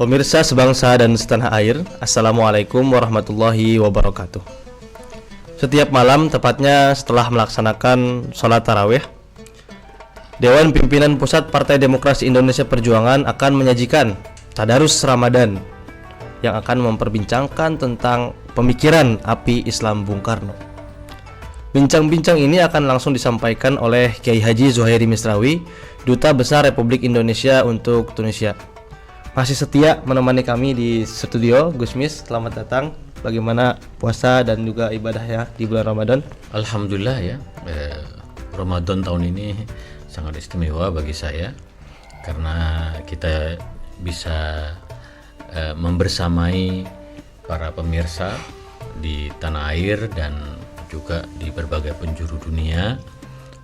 Pemirsa sebangsa dan setanah air, Assalamualaikum warahmatullahi wabarakatuh. Setiap malam, tepatnya setelah melaksanakan sholat tarawih, Dewan Pimpinan Pusat Partai Demokrasi Indonesia Perjuangan akan menyajikan Tadarus Ramadan yang akan memperbincangkan tentang pemikiran api Islam Bung Karno. Bincang-bincang ini akan langsung disampaikan oleh Kiai Haji Zuhairi Misrawi, Duta Besar Republik Indonesia untuk Tunisia. Masih setia menemani kami di studio. Gus Mis, selamat datang. Bagaimana puasa dan juga ibadahnya di bulan Ramadan? Alhamdulillah ya, Ramadan tahun ini sangat istimewa bagi saya karena kita bisa membersamai para pemirsa di tanah air dan juga di berbagai penjuru dunia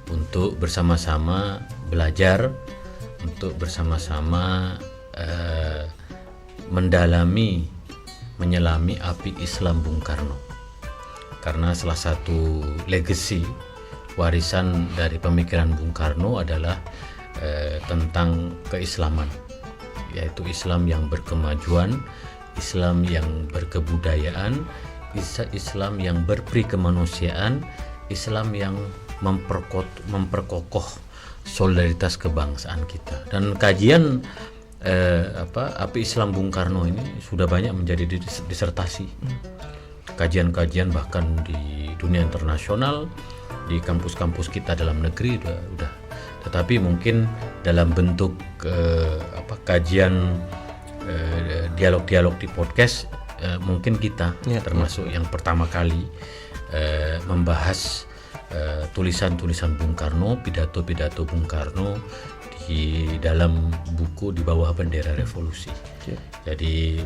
untuk bersama-sama belajar, untuk bersama-sama menyelami api Islam Bung Karno. Karena salah satu legacy warisan dari pemikiran Bung Karno adalah tentang keislaman, yaitu Islam yang berkemajuan, Islam yang berkebudayaan, Islam yang berperi kemanusiaan, Islam yang memperkokoh solidaritas kebangsaan kita. Dan kajian api Islam Bung Karno ini sudah banyak menjadi disertasi, kajian-kajian bahkan di dunia internasional, di kampus-kampus kita dalam negeri udah. Tetapi mungkin dalam bentuk kajian dialog-dialog di podcast, mungkin kita termasuk yang pertama kali membahas tulisan-tulisan Bung Karno, pidato-pidato Bung Karno di dalam buku Di Bawah Bendera Revolusi. Jadi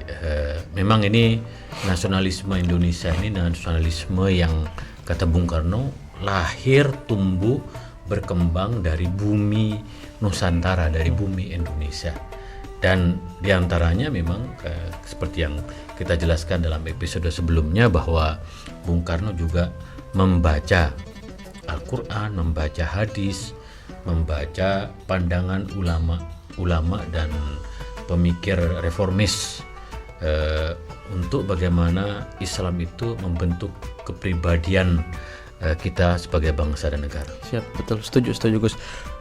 memang ini nasionalisme Indonesia ini nasionalisme yang kata Bung Karno lahir, tumbuh, berkembang dari bumi Nusantara, dari bumi Indonesia. Dan diantaranya memang seperti yang kita jelaskan dalam episode sebelumnya bahwa Bung Karno juga membaca Al-Quran, membaca hadis, membaca pandangan ulama dan pemikir reformis untuk bagaimana Islam itu membentuk kepribadian kita sebagai bangsa dan negara. Siap, betul, setuju Gus.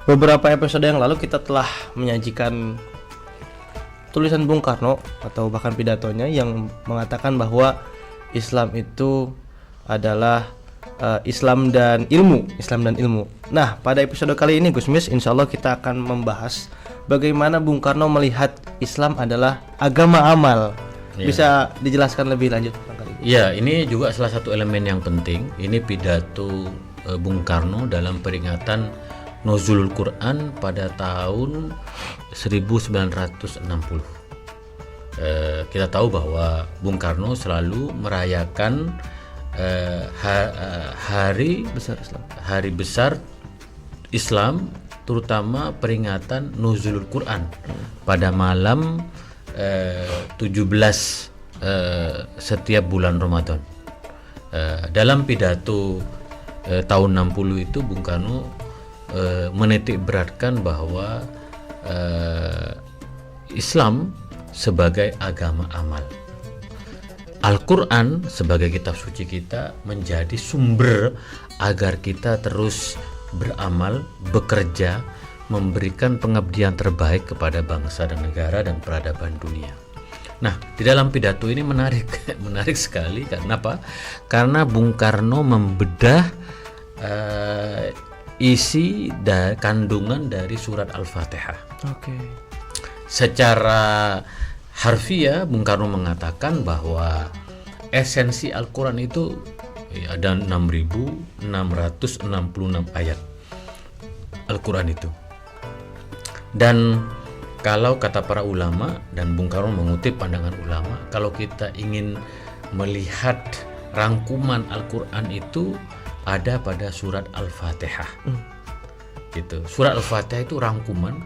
Beberapa episode yang lalu kita telah menyajikan tulisan Bung Karno atau bahkan pidatonya yang mengatakan bahwa Islam itu adalah Islam dan ilmu. Nah, pada episode kali ini Gus Mis, insya Allah kita akan membahas bagaimana Bung Karno melihat Islam adalah agama amal. Bisa dijelaskan lebih lanjut tentang ini? Ya, ini juga salah satu elemen yang penting. Ini pidato Bung Karno dalam peringatan Nuzulul Quran pada tahun 1960. Kita tahu bahwa Bung Karno selalu merayakan hari besar Islam, terutama peringatan Nuzulul Quran pada malam 17 setiap bulan Ramadan. Dalam pidato tahun 60 itu Bung Karno menitik beratkan bahwa Islam sebagai agama amal, Al-Quran sebagai kitab suci kita menjadi sumber agar kita terus beramal, bekerja, memberikan pengabdian terbaik kepada bangsa dan negara dan peradaban dunia. Nah, di dalam pidato ini menarik sekali. Karena apa? Karena Bung Karno membedah isi dan kandungan dari surat Al-Fatihah. Secara harfiah Bung Karno mengatakan bahwa esensi Al-Quran itu ada 6.666 ayat Al-Quran itu. Dan kalau kata para ulama, dan Bung Karno mengutip pandangan ulama, kalau kita ingin melihat rangkuman Al-Quran itu ada pada surat Al-Fatihah. Gitu. Surat Al-Fatihah itu rangkuman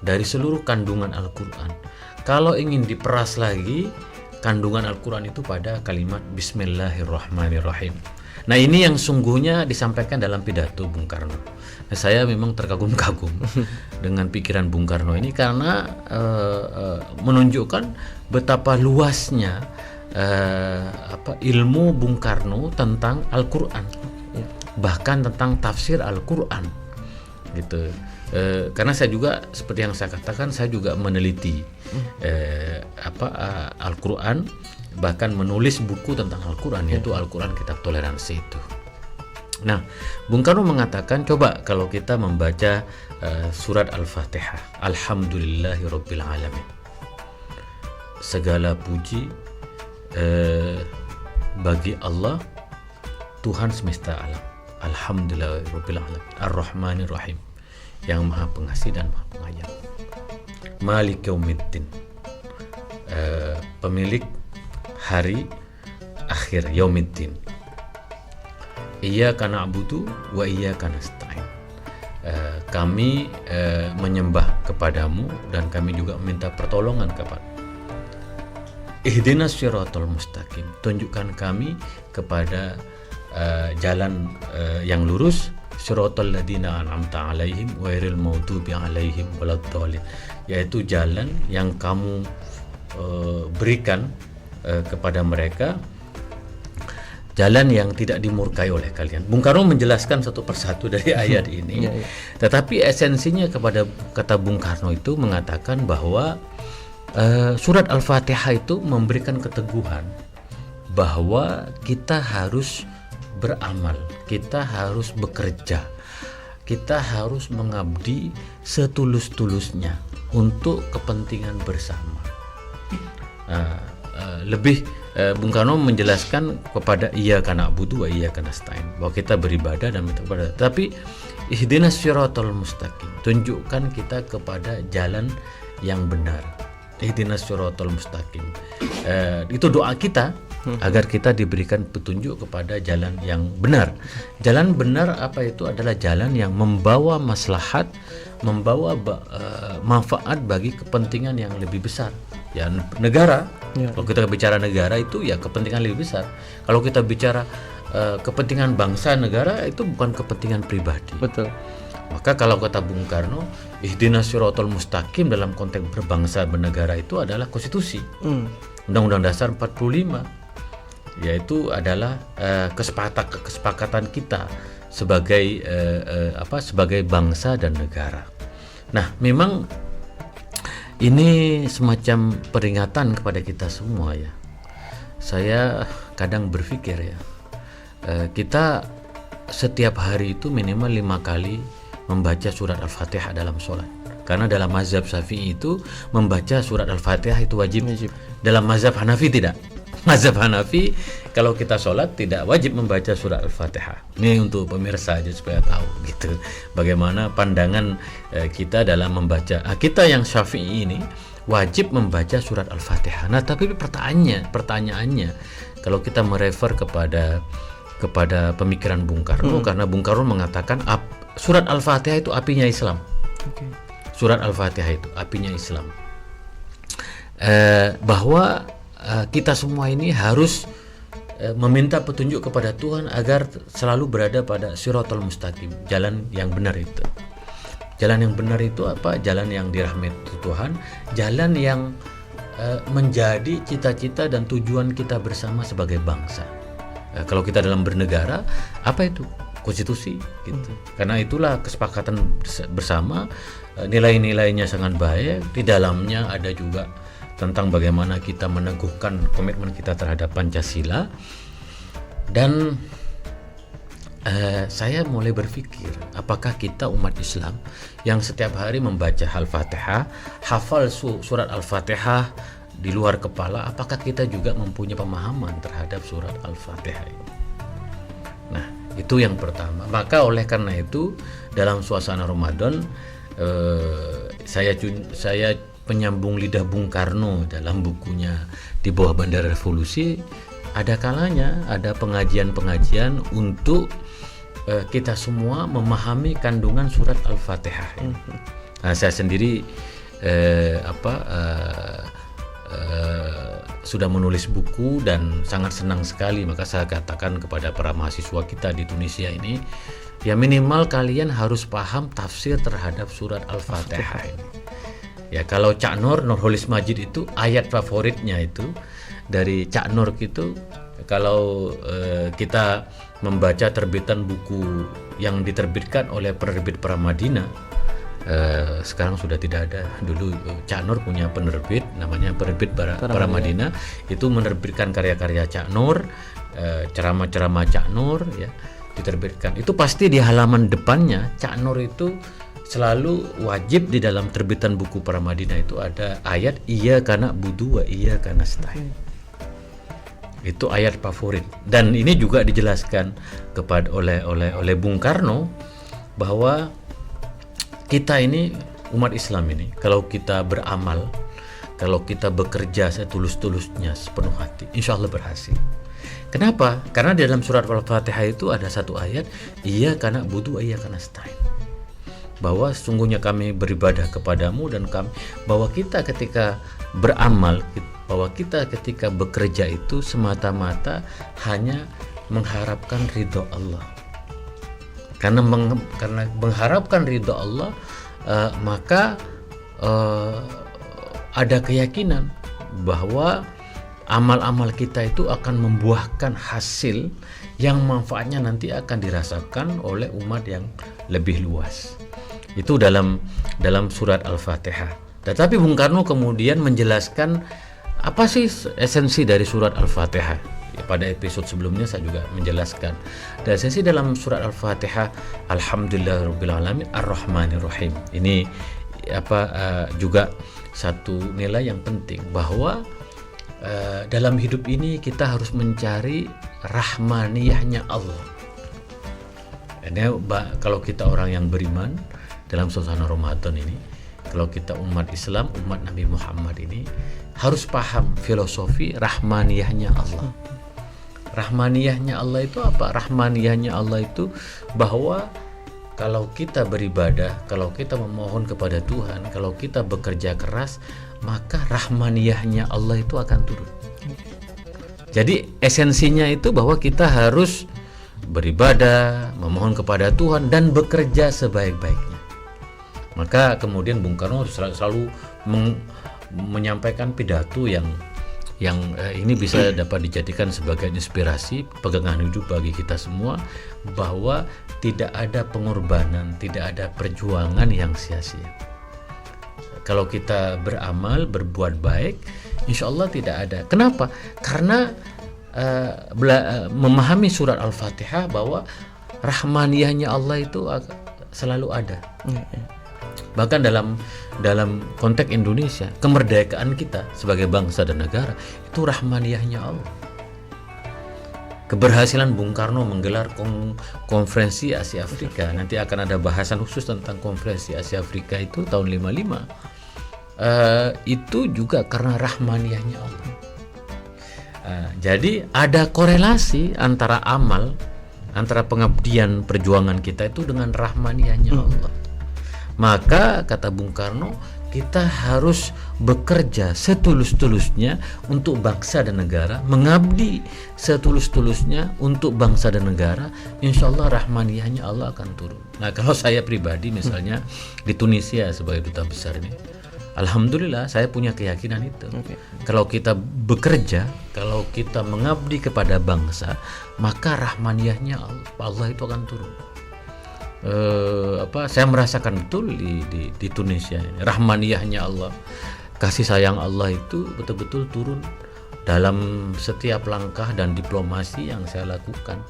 dari seluruh kandungan Al-Quran. Kalau ingin diperas lagi, kandungan Al-Quran itu pada kalimat Bismillahirrahmanirrahim. Nah, ini yang sungguhnya disampaikan dalam pidato Bung Karno. Nah, saya memang terkagum-kagum dengan pikiran Bung Karno ini karena menunjukkan betapa luasnya ilmu Bung Karno tentang Al-Qur'an. Bahkan tentang tafsir Al-Qur'an. Gitu. Karena saya juga seperti yang saya katakan, saya juga meneliti Al-Qur'an, bahkan menulis buku tentang Al-Qur'an, yaitu Al-Qur'an Kitab Toleransi itu. Nah, Bung Karno mengatakan, coba kalau kita membaca surat Al-Fatihah, Alhamdulillahirabbil alamin. Segala puji bagi Allah, Tuhan semesta alam. Alhamdulillahirabbil alamin, Ar-Rahmanir-Rahim, yang Maha Pengasih dan Maha Penyayang. Malik Yaumiddin, pemilik hari akhir, Yaumiddin. Iyyaka na'budu wa iyyaka nasta'in. Kami menyembah kepadamu dan kami juga meminta pertolongan kepada. Ihdinas siratal mustaqim, tunjukkan kami kepada jalan yang lurus, siratal ladzina an'amta 'alaihim ghairil maghdubi 'alaihim waladdallin, yaitu jalan yang kamu berikan kepada mereka, jalan yang tidak dimurkai oleh kalian. Bung Karno menjelaskan satu persatu dari ayat ini. Tetapi esensinya kepada kata Bung Karno itu mengatakan bahwa surat Al-Fatihah itu memberikan keteguhan bahwa kita harus beramal, kita harus bekerja, kita harus mengabdi setulus-tulusnya untuk kepentingan bersama. Bung Karno menjelaskan kepada iyyaka na'budu wa iyyaka nasta'in, bahwa kita beribadah dan minta kepada. Tapi ihdinas siratal mustaqim, tunjukkan kita kepada jalan yang benar. Ihdinas siratal mustaqim, itu doa kita agar kita diberikan petunjuk kepada jalan yang benar. Jalan benar apa itu? Adalah jalan yang membawa maslahat, membawa manfaat bagi kepentingan yang lebih besar. Ya, negara. Kalau kita bicara negara itu ya kepentingan lebih besar. Kalau kita bicara kepentingan bangsa negara, itu bukan kepentingan pribadi. Betul. Maka kalau kata Bung Karno, ihdinas siratal mustaqim dalam konteks berbangsa bernegara itu adalah konstitusi. Undang-Undang Dasar 45, yaitu adalah kesepakatan kita sebagai sebagai bangsa dan negara. Nah, memang ini semacam peringatan kepada kita semua ya. Saya kadang berpikir ya, kita setiap hari itu minimal 5 kali membaca surat Al-Fatihah dalam sholat. Karena dalam mazhab Syafi'i itu membaca surat Al-Fatihah itu wajib. Dalam mazhab Hanafi tidak. Mazhab Hanafi kalau kita sholat tidak wajib membaca surat Al-Fatihah. Ini untuk pemirsa aja supaya tahu gitu bagaimana pandangan kita dalam membaca. Kita yang Syafi'i ini wajib membaca surat Al-Fatihah. Nah, tapi pertanyaannya kalau kita merefer kepada pemikiran Bung Karno, karena Bung Karno mengatakan surat Al-Fatihah itu apinya Islam. Surat Al-Fatihah itu apinya Islam. Bahwa kita semua ini harus meminta petunjuk kepada Tuhan agar selalu berada pada siratal mustaqim, jalan yang benar itu. Jalan yang benar itu apa? Jalan yang dirahmati Tuhan, jalan yang menjadi cita-cita dan tujuan kita bersama sebagai bangsa. Kalau kita dalam bernegara, apa itu? Konstitusi gitu. Karena itulah kesepakatan bersama, nilai-nilainya sangat baik. Di dalamnya ada juga tentang bagaimana kita meneguhkan komitmen kita terhadap Pancasila. Dan saya mulai berpikir, apakah kita umat Islam yang setiap hari membaca Al-Fatihah, hafal surat Al-Fatihah di luar kepala, apakah kita juga mempunyai pemahaman terhadap surat Al-Fatihah ini? Nah, itu yang pertama. Maka oleh karena itu dalam suasana Ramadan, saya penyambung lidah Bung Karno dalam bukunya Di Bawah Bendera Revolusi, ada kalanya ada pengajian-pengajian untuk kita semua memahami kandungan surat Al-Fatihah ini. Nah, saya sendiri sudah menulis buku dan sangat senang sekali. Maka saya katakan kepada para mahasiswa kita di Tunisia ini, ya minimal kalian harus paham tafsir terhadap surat Al-Fatihah ini. Ya kalau Cak Nur, Nurholis Majid itu ayat favoritnya itu dari Cak Nur gitu. Kalau kita membaca terbitan buku yang diterbitkan oleh penerbit Pramadina, sekarang sudah tidak ada. Dulu Cak Nur punya penerbit namanya penerbit Pramadina, itu menerbitkan karya-karya Cak Nur, ceramah-ceramah Cak Nur ya diterbitkan. Itu pasti di halaman depannya Cak Nur itu selalu wajib di dalam terbitan buku Pramadina itu ada ayat iyyaka na'budu wa iyyaka nasta'in. Itu ayat favorit, dan ini juga dijelaskan kepada oleh Bung Karno bahwa kita ini umat Islam ini kalau kita beramal, kalau kita bekerja setulus-tulusnya sepenuh hati, insya Allah berhasil. Kenapa? Karena di dalam surat Al-Fatihah itu ada satu ayat iyyaka na'budu wa iyyaka nasta'in, bahwa sesungguhnya kami beribadah kepadamu dan kami, bahwa kita ketika beramal, bahwa kita ketika bekerja itu semata-mata hanya mengharapkan ridho Allah. Karena mengharapkan ridho Allah, maka ada keyakinan bahwa amal-amal kita itu akan membuahkan hasil yang manfaatnya nanti akan dirasakan oleh umat yang lebih luas. Itu dalam surat Al-Fatihah. Tetapi Bung Karno kemudian menjelaskan apa sih esensi dari surat Al-Fatihah. Ya, pada episode sebelumnya saya juga menjelaskan. Dan esensi dalam surat Al-Fatihah, Alhamdulillahirabbil alamin Ar-Rahmanir-Rahim. Ini juga satu nilai yang penting, bahwa dalam hidup ini kita harus mencari rahmaniyahnya Allah. Ini kalau kita orang yang beriman dalam suasana Ramadan ini, kalau kita umat Islam, umat Nabi Muhammad ini harus paham filosofi rahmaniyahnya Allah. Rahmaniyahnya Allah itu apa? Rahmaniyahnya Allah itu bahwa kalau kita beribadah, kalau kita memohon kepada Tuhan, kalau kita bekerja keras, maka rahmaniyahnya Allah itu akan turun. Jadi esensinya itu bahwa kita harus beribadah, memohon kepada Tuhan dan bekerja sebaik-baiknya. Maka kemudian Bung Karno selalu menyampaikan pidato yang ini bisa dapat dijadikan sebagai inspirasi pegangan hidup bagi kita semua, bahwa tidak ada pengorbanan, tidak ada perjuangan yang sia-sia. Kalau kita beramal, berbuat baik, insya Allah tidak ada. Kenapa? Karena memahami surat Al-Fatihah bahwa rahmaniyahnya Allah itu selalu ada. Bahkan dalam konteks Indonesia, kemerdekaan kita sebagai bangsa dan negara itu rahmaniyahnya Allah. Keberhasilan Bung Karno menggelar konferensi Asia Afrika, nanti akan ada bahasan khusus tentang konferensi Asia Afrika itu tahun 55, itu juga karena rahmaniyahnya Allah. Jadi ada korelasi antara amal, antara pengabdian perjuangan kita itu dengan rahmaniyahnya Allah. Maka kata Bung Karno, kita harus bekerja setulus-tulusnya untuk bangsa dan negara, mengabdi setulus-tulusnya untuk bangsa dan negara, insya Allah rahmaniyahnya Allah akan turun. Nah kalau saya pribadi misalnya di Tunisia sebagai duta besar ini, alhamdulillah saya punya keyakinan itu. Kalau kita bekerja, kalau kita mengabdi kepada bangsa, maka rahmaniyahnya Allah itu akan turun. Saya merasakan betul di Tunisia ini, rahmaniyahnya Allah, kasih sayang Allah itu betul-betul turun dalam setiap langkah dan diplomasi yang saya lakukan.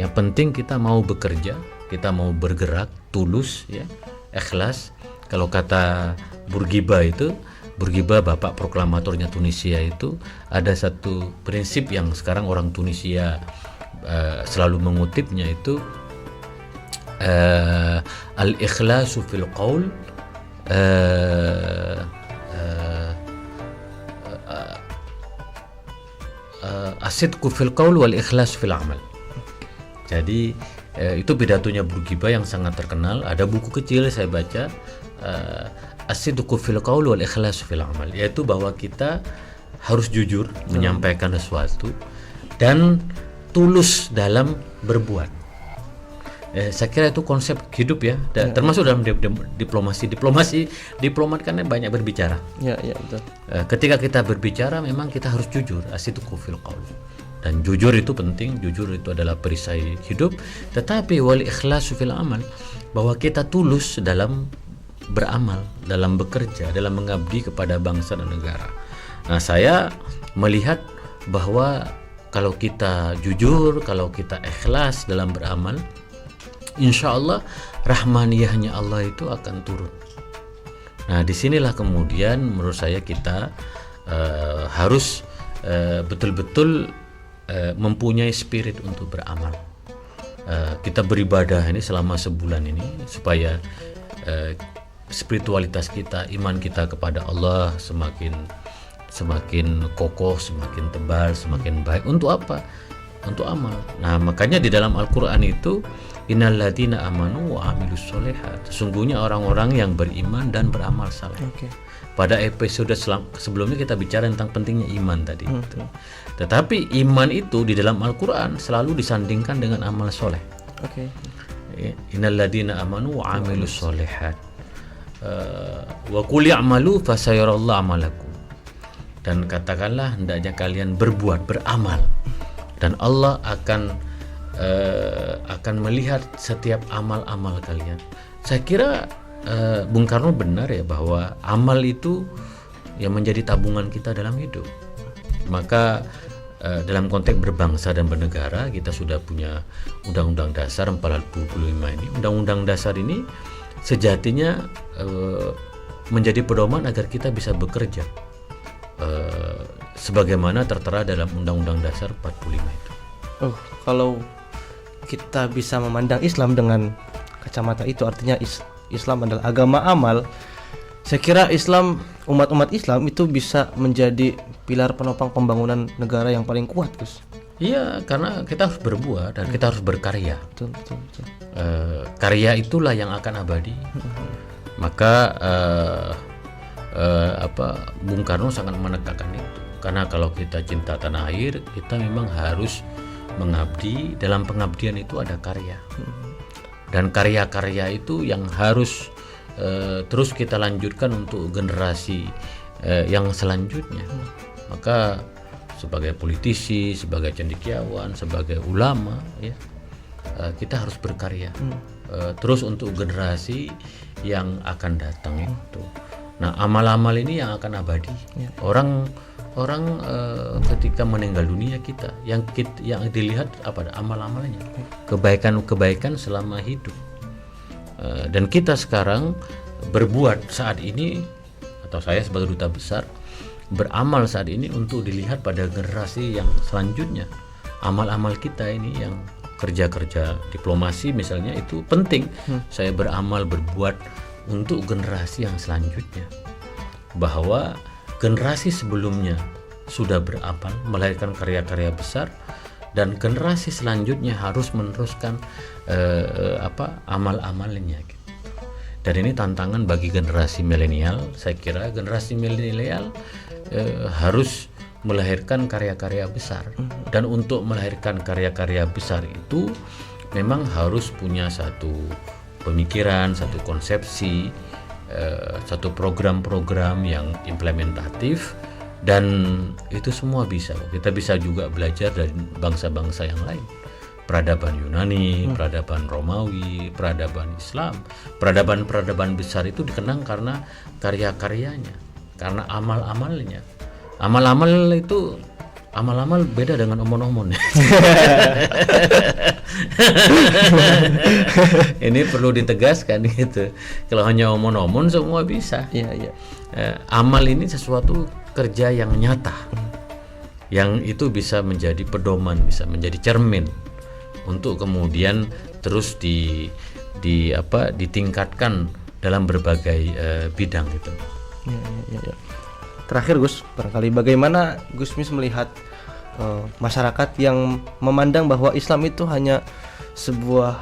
Yang penting kita mau bekerja, kita mau bergerak tulus, ya, ikhlas. Kalau kata Bourguiba itu, Bourguiba bapak proklamatornya Tunisia itu, ada satu prinsip yang sekarang orang Tunisia selalu mengutipnya itu, al-ikhlasu fil qaul as-sidqu fil qaul wal ikhlas fil amal. Jadi itu pidatonya Bourguiba yang sangat terkenal. Ada buku kecil saya baca, as-sidqu fil qaul wal ikhlas fil amal, yaitu bahwa kita harus jujur menyampaikan sesuatu dan tulus dalam berbuat. Saya kira itu konsep hidup ya, termasuk dalam diplomasi. Diplomat kan banyak berbicara. Ya, betul. Ketika kita berbicara memang kita harus jujur, asidqu fil qaul. Dan jujur itu penting, jujur itu adalah perisai hidup, tetapi wal ikhlasu fil amal, bahwa kita tulus dalam beramal, dalam bekerja, dalam mengabdi kepada bangsa dan negara. Nah, saya melihat bahwa kalau kita jujur, kalau kita ikhlas dalam beramal, insya Allah rahmaniyahnya Allah itu akan turun. Nah, disinilah kemudian menurut saya kita harus betul-betul mempunyai spirit untuk beramal. Kita beribadah ini selama sebulan ini supaya spiritualitas kita, iman kita kepada Allah semakin kokoh, semakin tebal, semakin baik. Untuk apa? Untuk amal. Nah, makanya di dalam Al-Quran itu innalladzina amanu wa amilus solihat, sesungguhnya orang-orang yang beriman dan beramal saleh. Pada episode sebelumnya kita bicara tentang pentingnya iman tadi. Tetapi iman itu di dalam Al-Quran selalu disandingkan dengan amal soleh. Innalladzina amanu wa amilus solihat wa qul i'malu fasayarallahu amalakum, dan katakanlah hendaknya kalian berbuat, beramal, dan Allah akan melihat setiap amal-amal kalian. Saya kira Bung Karno benar ya, bahwa amal itu yang menjadi tabungan kita dalam hidup. Maka dalam konteks berbangsa dan bernegara, kita sudah punya Undang-Undang Dasar 45 ini. Undang-Undang Dasar ini sejatinya menjadi pedoman agar kita bisa bekerja sebagaimana tertera dalam Undang-Undang Dasar 45 itu. Kalau kita bisa memandang Islam dengan kacamata itu, artinya Islam adalah agama amal. Saya kira umat-umat Islam itu bisa menjadi pilar penopang pembangunan negara yang paling kuat, Gus. Iya, karena kita harus berbuat dan kita harus berkarya. Betul. Karya itulah yang akan abadi. Maka Bung Karno sangat menekankan itu. Karena kalau kita cinta tanah air, kita memang harus mengabdi. Dalam pengabdian itu ada karya. Dan karya-karya itu yang harus terus kita lanjutkan untuk generasi yang selanjutnya. Maka sebagai politisi, sebagai cendekiawan, sebagai ulama, ya, kita harus berkarya terus untuk generasi yang akan datang itu. Nah, amal-amal ini yang akan abadi. Orang ketika meninggal dunia yang dilihat apa? Amal-amalnya, kebaikan selama hidup. Dan kita sekarang berbuat saat ini, atau saya sebagai duta besar beramal saat ini untuk dilihat pada generasi yang selanjutnya. Amal-amal kita ini yang kerja-kerja diplomasi misalnya itu penting. Saya beramal, berbuat untuk generasi yang selanjutnya, bahwa generasi sebelumnya sudah beramal, melahirkan karya-karya besar, dan generasi selanjutnya harus meneruskan amal-amalnya gitu. Dan ini tantangan bagi generasi milenial. Saya kira generasi milenial harus melahirkan karya-karya besar. Dan untuk melahirkan karya-karya besar itu memang harus punya satu pemikiran, satu konsepsi, satu program-program yang implementatif, dan itu semua bisa. Kita bisa juga belajar dari bangsa-bangsa yang lain. Peradaban Yunani, peradaban Romawi, peradaban Islam. Peradaban besar itu dikenang karena karya-karyanya, karena amal-amalnya. Amal-amal beda dengan omon-omon. Ini perlu ditegaskan gitu. Kalau hanya omon-omon semua bisa. Iya. Amal ini sesuatu kerja yang nyata, yang itu bisa menjadi pedoman, bisa menjadi cermin untuk kemudian terus ditingkatkan dalam berbagai bidang itu. Iya. Terakhir Gus, barangkali bagaimana Gus Mis melihat masyarakat yang memandang bahwa Islam itu hanya sebuah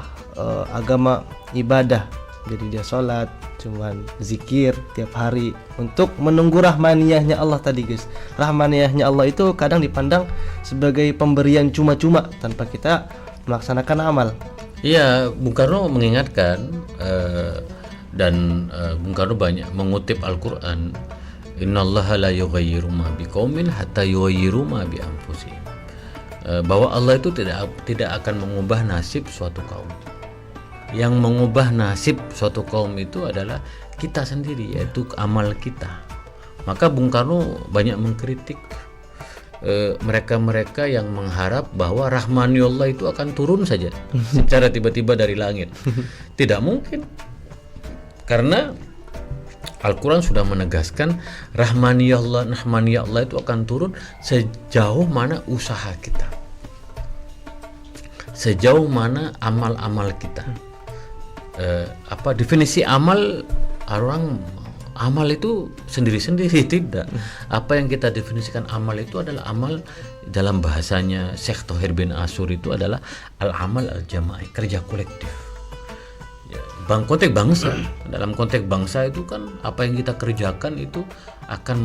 agama ibadah, jadi dia sholat, cuman zikir tiap hari untuk menunggu rahmaniyahnya Allah tadi guys. Rahmaniyahnya Allah itu kadang dipandang sebagai pemberian cuma-cuma tanpa kita melaksanakan amal. Iya, Bung Karno mengingatkan dan Bung Karno banyak mengutip Al-Quran, innallaha la yughayyiru ma biqaumin hatta yughayyiru ma bi anfusihim. Bahwa Allah itu tidak akan mengubah nasib suatu kaum. Yang mengubah nasib suatu kaum itu adalah kita sendiri, yaitu amal kita. Maka Bung Karno banyak mengkritik mereka-mereka yang mengharap bahwa rahmaniyullah itu akan turun saja secara tiba-tiba dari langit. Tidak mungkin, karena Al-Quran sudah menegaskan rahmaniyullah itu akan turun sejauh mana usaha kita, sejauh mana amal-amal kita. Definisi amal, orang amal itu sendiri-sendiri tidak. Apa yang kita definisikan amal itu adalah amal, dalam bahasanya Syekh Thohir bin Asyur itu adalah al-amal al-jama'i, kerja kolektif. Ya, konteks bangsa, dalam konteks bangsa itu kan apa yang kita kerjakan itu akan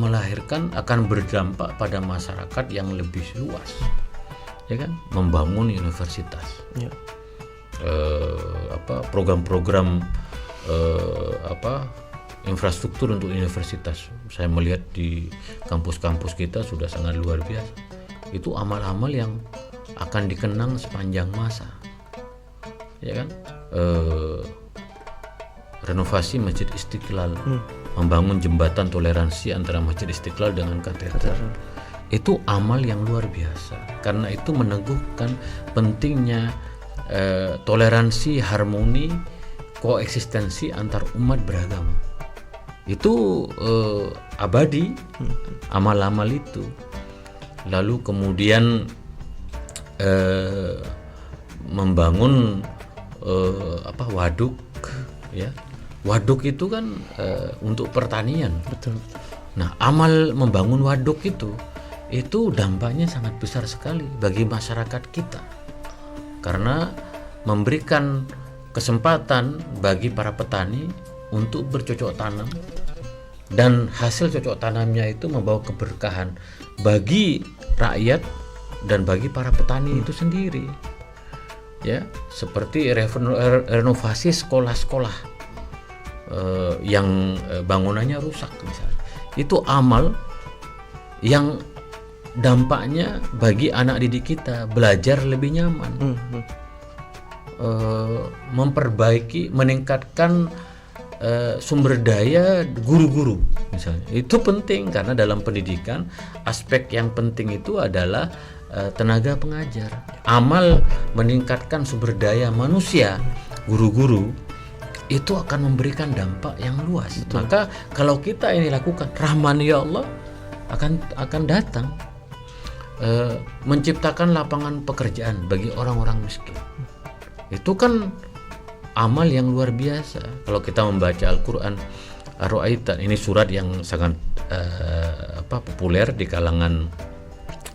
berdampak pada masyarakat yang lebih luas, ya kan? Membangun universitas, ya. Program-program infrastruktur untuk universitas, saya melihat di kampus-kampus kita sudah sangat luar biasa. Itu amal-amal yang akan dikenang sepanjang masa, ya kan? Renovasi Masjid Istiqlal, membangun jembatan toleransi antara Masjid Istiqlal dengan katedral, itu amal yang luar biasa, karena itu meneguhkan pentingnya toleransi, harmoni, koeksistensi antar umat beragama. Itu abadi amal-amal itu. Lalu kemudian membangun waduk, ya. Waduk itu kan untuk pertanian. Betul. Nah, amal membangun waduk itu dampaknya sangat besar sekali bagi masyarakat kita, karena memberikan kesempatan bagi para petani untuk bercocok tanam, dan hasil cocok tanamnya itu membawa keberkahan bagi rakyat dan bagi para petani itu sendiri, ya. Seperti renovasi sekolah-sekolah yang bangunannya rusak misalnya, itu amal yang dampaknya bagi anak didik kita belajar lebih nyaman, memperbaiki, meningkatkan sumber daya guru-guru misalnya. Itu penting, karena dalam pendidikan aspek yang penting itu adalah tenaga pengajar. Amal meningkatkan sumber daya manusia, guru-guru, itu akan memberikan dampak yang luas. Betul. Maka kalau kita ini lakukan, rahmaniyah Allah akan datang, menciptakan lapangan pekerjaan bagi orang-orang miskin. Itu kan amal yang luar biasa. Kalau kita membaca Al-Quran, Ar-Ra'aita, ini surat yang sangat populer di kalangan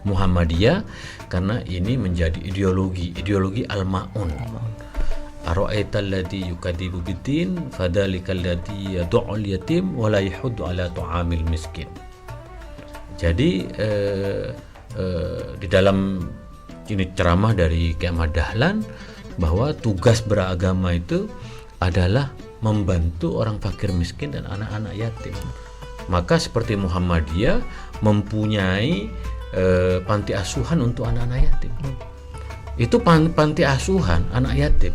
Muhammadiyah, karena ini menjadi ideologi al-ma'un. Ar-Ra'aita alladhi yukadzibu bid-din fadhalika alladhi yad'ul yatim wa la yahuddu ala ta'amil miskin. Jadi di dalam ini ceramah dari Kiai Ahmad Dahlan, bahwa tugas beragama itu adalah membantu orang fakir miskin dan anak-anak yatim. Maka seperti Muhammadiyah mempunyai panti asuhan untuk anak-anak yatim. Itu panti asuhan anak yatim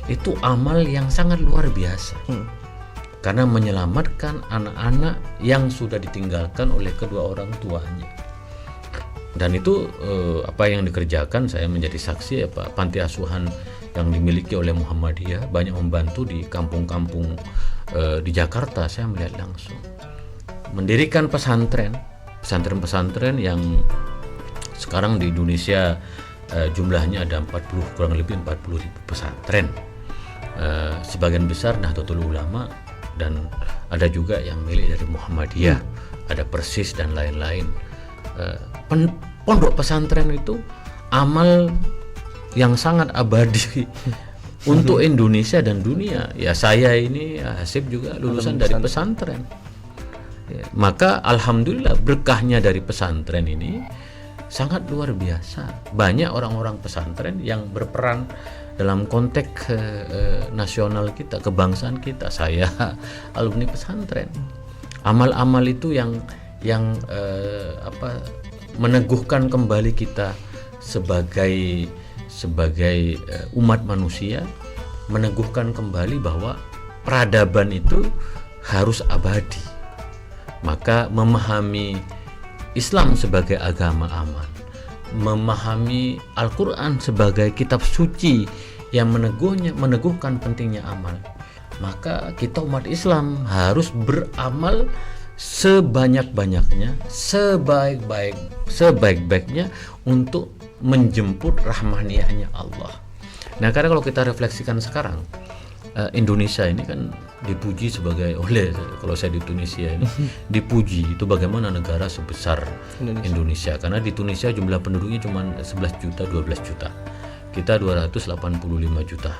itu amal yang sangat luar biasa, karena menyelamatkan anak-anak yang sudah ditinggalkan oleh kedua orang tuanya. Dan itu apa yang dikerjakan, saya menjadi saksi, panti asuhan yang dimiliki oleh Muhammadiyah banyak membantu di kampung-kampung di Jakarta. Saya melihat langsung mendirikan pesantren yang sekarang di Indonesia jumlahnya ada kurang lebih 40.000 pesantren. Sebagian besar Nahdlatul Ulama, dan ada juga yang milik dari Muhammadiyah, ada Persis dan lain-lain. Pondok pesantren itu amal yang sangat abadi untuk Indonesia dan dunia. Ya saya ini Hasib juga lulusan dari pesantren. Ya, maka alhamdulillah berkahnya dari pesantren ini sangat luar biasa. Banyak orang-orang pesantren yang berperan dalam konteks nasional kita, kebangsaan kita. Saya alumni pesantren. Amal-amal itu yang meneguhkan kembali kita sebagai umat manusia, meneguhkan kembali bahwa peradaban itu harus abadi. Maka memahami Islam sebagai agama aman, memahami Al-Quran sebagai kitab suci yang meneguhkan pentingnya amal, maka kita umat Islam harus beramal sebanyak-banyaknya, sebaik-baiknya untuk menjemput rahmaniyahnya Allah. Nah, karena kalau kita refleksikan sekarang, Indonesia ini kan dipuji kalau saya di Tunisia ini dipuji itu bagaimana negara sebesar Indonesia. Karena di Tunisia jumlah penduduknya cuma 11 juta, 12 juta. Kita 285 juta.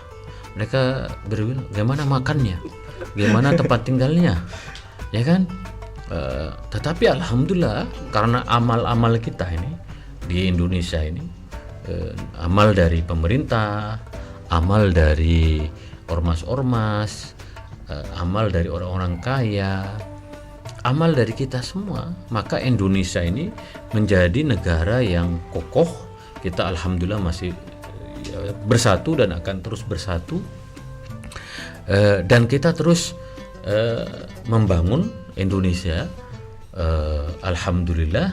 Mereka berbilang, gimana makannya? Gimana tempat tinggalnya? Ya kan? Tetapi alhamdulillah karena amal-amal kita ini di Indonesia ini, amal dari pemerintah, amal dari ormas-ormas, amal dari orang-orang kaya, amal dari kita semua, maka Indonesia ini menjadi negara yang kokoh. Kita alhamdulillah masih bersatu dan akan terus bersatu, dan kita terus membangun Indonesia, alhamdulillah,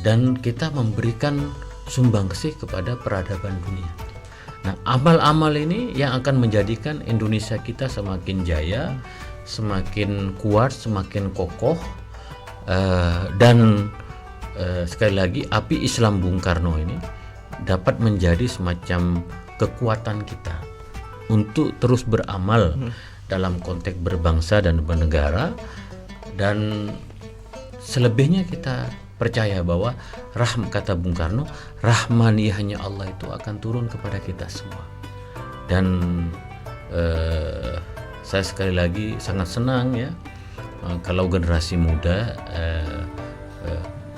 dan kita memberikan sumbangsih kepada peradaban dunia. Nah, amal-amal ini yang akan menjadikan Indonesia kita semakin jaya, semakin kuat, semakin kokoh, dan sekali lagi api Islam Bung Karno ini dapat menjadi semacam kekuatan kita untuk terus beramal dalam konteks berbangsa dan bernegara. Dan selebihnya kita percaya bahwa kata Bung Karno, rahmaniyahnya Allah itu akan turun kepada kita semua. Dan saya sekali lagi sangat senang ya kalau generasi muda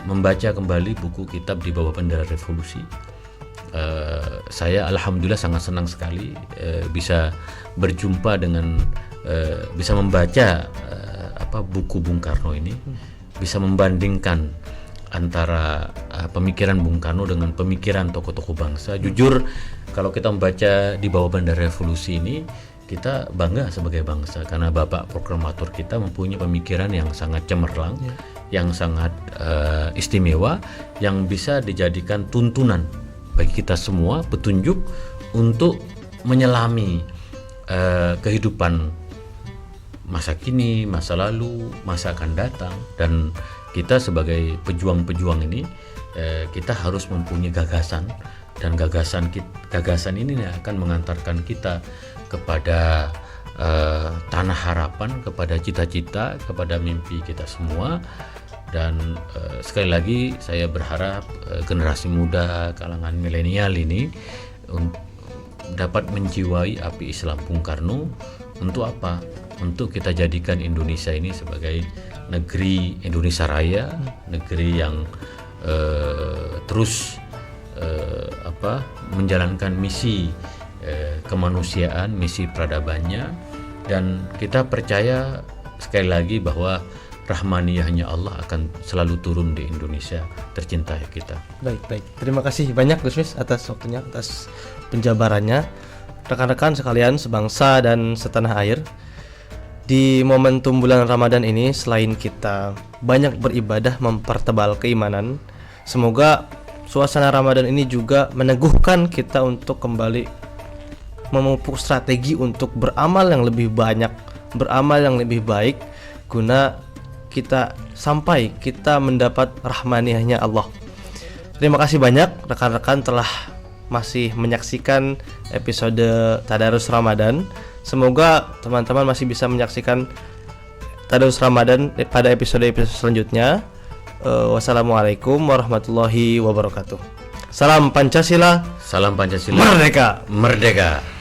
membaca kembali buku kitab Di Bawah Bendera Revolusi. Saya alhamdulillah sangat senang sekali bisa berjumpa dengan bisa membaca buku Bung Karno ini, bisa membandingkan antara pemikiran Bung Karno dengan pemikiran tokoh-tokoh bangsa. Jujur kalau kita membaca Di Bawah Bendera Revolusi ini, kita bangga sebagai bangsa karena Bapak Proklamator kita mempunyai pemikiran yang sangat cemerlang, yang sangat istimewa, yang bisa dijadikan tuntunan bagi kita semua, petunjuk untuk menyelami kehidupan masa kini, masa lalu, masa akan datang. Dan kita sebagai pejuang-pejuang ini, kita harus mempunyai gagasan, dan gagasan ini akan mengantarkan kita kepada tanah harapan, kepada cita-cita, kepada mimpi kita semua. Dan sekali lagi saya berharap generasi muda, kalangan milenial ini dapat menjiwai api Islam Bung Karno. Untuk apa? Untuk kita jadikan Indonesia ini sebagai negeri Indonesia Raya, negeri yang terus menjalankan misi kemanusiaan, misi peradabannya. Dan kita percaya sekali lagi bahwa rahmaniyahnya Allah akan selalu turun di Indonesia tercinta kita. Baik. Terima kasih banyak Gus Mis atas waktunya, atas penjabarannya. Rekan-rekan sekalian sebangsa dan setanah air, di momentum bulan Ramadan ini selain kita banyak beribadah mempertebal keimanan, semoga suasana Ramadan ini juga meneguhkan kita untuk kembali memupuk strategi untuk beramal yang lebih banyak, beramal yang lebih baik, guna kita sampai kita mendapat rahmaniyahnya Allah. Terima kasih banyak rekan-rekan telah masih menyaksikan episode Tadarus Ramadan. Semoga teman-teman masih bisa menyaksikan Tadarus Ramadan pada episode-episode selanjutnya. Wassalamualaikum warahmatullahi wabarakatuh. Salam Pancasila. Salam Pancasila. Merdeka. Merdeka.